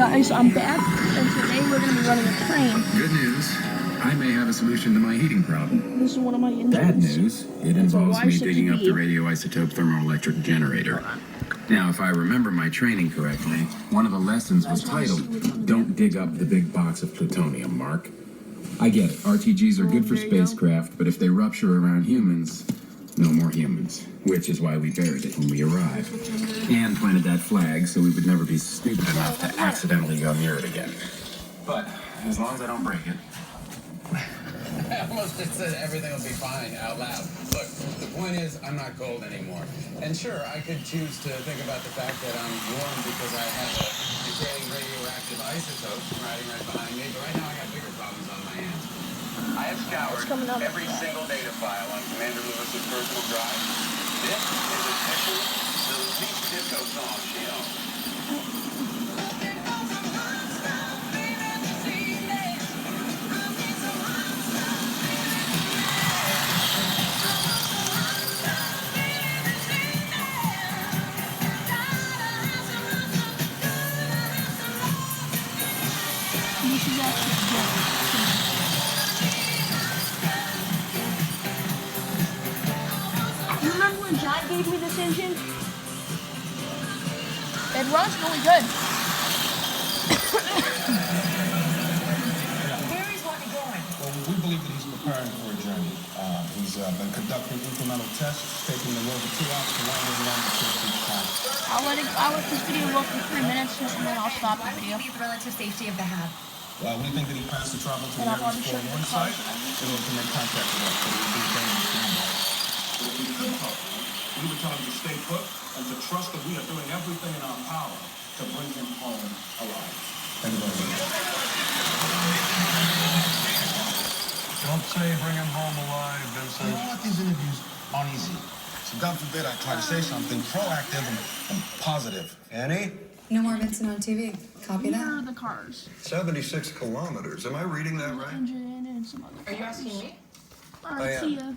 guys, I'm back, and today we're going to be running a train. Good news, I may have a solution to my heating problem. This is one of my engines. Bad news, it It's a involves me y6b. digging up the radioisotope thermoelectric generator. Now, if I remember my training correctly, one of the lessons was titled, Don't Dig Up the Big Box of Plutonium, Mark. I get it, RTGs are good for spacecraft, but if they rupture around humans, no more humans. Which is why we buried it when we arrived. And planted that flag so we would never be stupid enough to accidentally go near it again. But, as long as I don't break it. I almost just said everything will be fine out loud. Look, the point is, I'm not gold anymore. And sure, I could choose to think about the fact that I'm warm because I have a decaying radioactive isotope riding right behind me, but right now I got bigger problems on my hands. I have scoured every single data file on Commander Lewis's personal drive. This is officially the least disco song she owns. This is actually good. You remember when John gave me this engine? It runs really good. Where is Martin going? Well, we believe that he's preparing for a journey. He's been conducting incremental tests, taking the rover 2 out to land along the coast each time. I'll let this video go for 3 minutes and then I'll stop the video. The relative safety of the hab. We think that he plans to travel to the And I've already Ares shown you 41 the site cars. in order to make contact with us, but it would be dangerous landing. But if we could help him, we would tell him to stay put and to trust that we are doing everything in our power to bring him home alive. Thank you very much. Don't say bring him home alive, Vincent. You know what? These interviews aren't easy. So God forbid I try to say something proactive and positive. Annie? No more Vincent on TV. Copy Here are that. the cars. 76 kilometers. Am I reading that right? Engine and some other Are you cars. asking me? Kia.